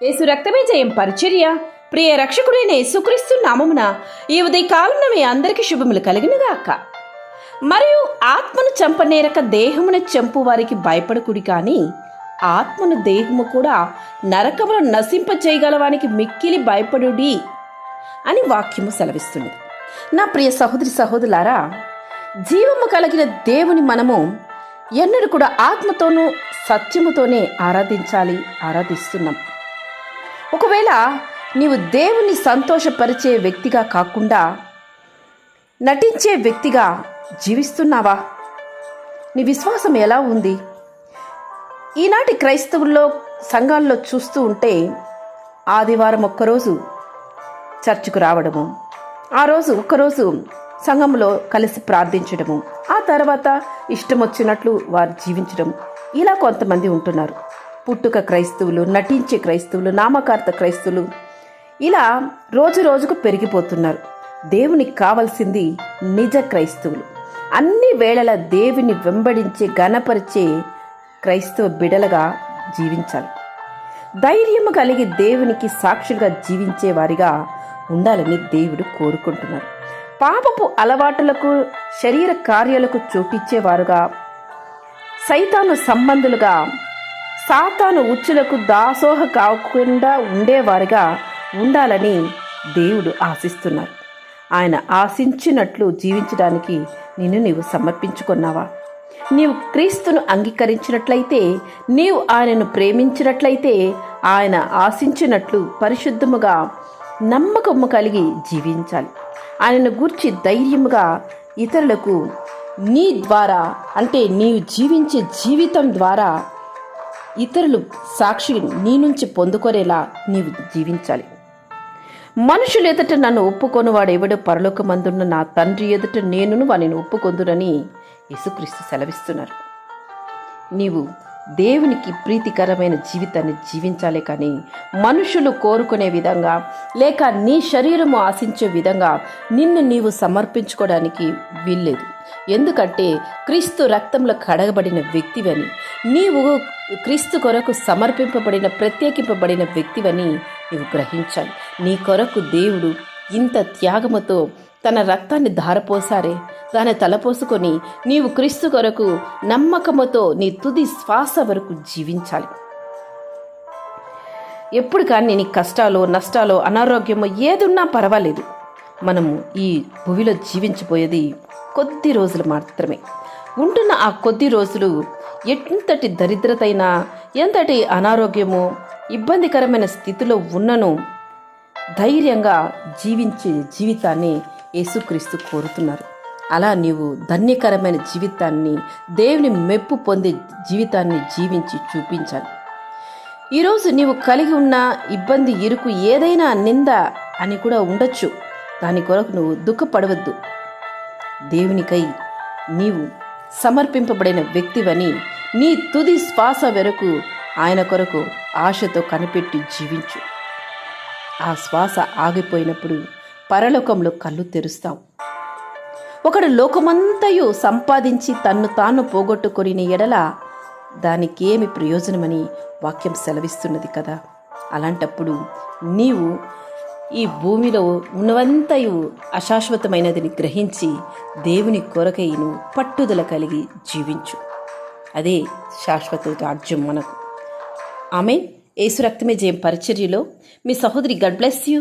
యేసు రక్తమే జయం పరిచర్య. ప్రియ రక్షకుడైన యేసుక్రీస్తు నామమున ఈ ఉదయకాలంలో మీ అందరికీ శుభములు కలిగినగాక. మరియు ఆత్మను చంపనేరక దేహమును చంపు వారికి భయపడకుడి, కానీ ఆత్మను దేహము కూడా నరకమును నశింపచేయగలవానికి మిక్కిలి భయపడుడి అని వాక్యము సెలవిస్తుంది. నా ప్రియ సహోదరి సహోదరులారా, జీవము కలిగిన దేవుని మనము ఎన్నడూ కూడా ఆత్మతోనూ సత్యముతోనే ఆరాధిస్తున్నాం. ఒకవేళ నీవు దేవుని సంతోషపరిచే వ్యక్తిగా కాకుండా నటించే వ్యక్తిగా జీవిస్తున్నావా? నీ విశ్వాసం ఎలా ఉంది? ఈనాటి క్రైస్తవుల్లో సంఘాల్లో చూస్తూ ఉంటే ఆదివారం ఒక్కరోజు చర్చికు రావడము, ఆ రోజు ఒక్కరోజు సంఘంలో కలిసి ప్రార్థించడము, ఆ తర్వాత ఇష్టం వచ్చినట్లు వారు జీవించడం, ఇలా కొంతమంది ఉంటున్నారు. పుట్టుక క్రైస్తవులు, నటించే క్రైస్తవులు, నామకార్థ క్రైస్తవులు, ఇలా రోజు రోజుకు పెరిగిపోతున్నారు. దేవునికి కావలసింది నిజ క్రైస్తవులు, అన్ని వేళల దేవుని వెంబడించే గణపరిచే క్రైస్తవ బిడలుగా జీవించాలి. ధైర్యము కలిగి దేవునికి సాక్షులుగా జీవించే వారిగా ఉండాలని దేవుడు కోరుకుంటున్నారు. పాపపు అలవాటులకు, శరీర కార్యాలకు చోటిచ్చేవారుగా, సైతాను సంబంధులుగా, సాతాను ఉచ్చులకు దాసోహ కాకుండా ఉండేవారిగా ఉండాలని దేవుడు ఆశిస్తున్నారు. ఆయన ఆశించినట్లు జీవించడానికి నీవు సమర్పించుకున్నావా? నీవు క్రీస్తును అంగీకరించినట్లయితే, నీవు ఆయనను ప్రేమించినట్లయితే, ఆయన ఆశించినట్లు పరిశుద్ధముగా నమ్మకము కలిగి జీవించాలి. ఆయనను గూర్చి ధైర్యముగా ఇతరులకు నీ ద్వారా, అంటే నీవు జీవించే జీవితం ద్వారా ఇతరులు సాక్షి నీ నుంచి పొందుకొనేలా నీవు జీవించాలి. మనుషులు ఎదుట నన్ను ఒప్పుకొని వాడు ఎవడో పరలోకమందున్న నా తండ్రి ఎదుట నేనును వానిని ఒప్పుకొందునని యేసుక్రీస్తు సెలవిస్తున్నారు. నీవు దేవునికి ప్రీతికరమైన జీవితాన్ని జీవించాలే కానీ మనుషులు కోరుకునే విధంగా, లేక నీ శరీరము ఆశించే విధంగా నిన్ను నీవు సమర్పించుకోవడానికి వీల్లేదు. ఎందుకంటే క్రీస్తు రక్తంలో కడగబడిన వ్యక్తివని, నీవు క్రీస్తు కొరకు సమర్పింపబడిన, ప్రత్యేకింపబడిన వ్యక్తివని నీవు గ్రహించాలి. నీ కొరకు దేవుడు ఇంత త్యాగముతో తన రక్తాన్ని ధారపోసారే, దాన్ని తలపోసుకొని నీవు క్రీస్తు కొరకు నమ్మకముతో నీ తుది శ్వాస వరకు జీవించాలి. ఎప్పుడు కానీ నీ కష్టాలు, నష్టాలు, అనారోగ్యము ఏదున్నా పర్వాలేదు. మనము ఈ భూమిలో జీవించబోయేది కొద్ది రోజులు మాత్రమే. ఉంటున్న ఆ కొద్ది రోజులు ఎంతటి దరిద్రతైనా, ఎంతటి అనారోగ్యము, ఇబ్బందికరమైన స్థితిలో ఉన్నను ధైర్యంగా జీవించే జీవితాన్ని యేసుక్రీస్తు కోరుతున్నారు. అలా నీవు ధన్యకరమైన జీవితాన్ని, దేవుని మెప్పు పొందే జీవితాన్ని జీవించి చూపించాలి. ఈరోజు నీవు కలిగి ఉన్న ఇబ్బంది, ఇరుకు, ఏదైనా నింద అని కూడా ఉండొచ్చు. దాని కొరకు నువ్వు దుఃఖపడవద్దు. దేవునికై నీవు సమర్పింపబడిన వ్యక్తివని నీ తుది శ్వాస వరకు ఆయన కొరకు ఆశతో కనిపెట్టి జీవించు. ఆ శ్వాస ఆగిపోయినప్పుడు పరలోకంలో కళ్ళు తెరుస్తావు. ఒకడు లోకమంతయు సంపాదించి తన్ను తాను పోగొట్టుకొని ఎడల దానికి ఏమి ప్రయోజనమని వాక్యం సెలవిస్తున్నది కదా. అలాంటప్పుడు నీవు ఈ భూమిలో ఉన్నవంతయు అశాశ్వతమైనదని గ్రహించి దేవుని కొరకైను పట్టుదల కలిగి జీవించు. అదే శాశ్వత రాజ్యం మనకు. ఆమేన్. యేసు రక్తమే జయం పరిచర్యలో మీ సహోదరి. God bless you.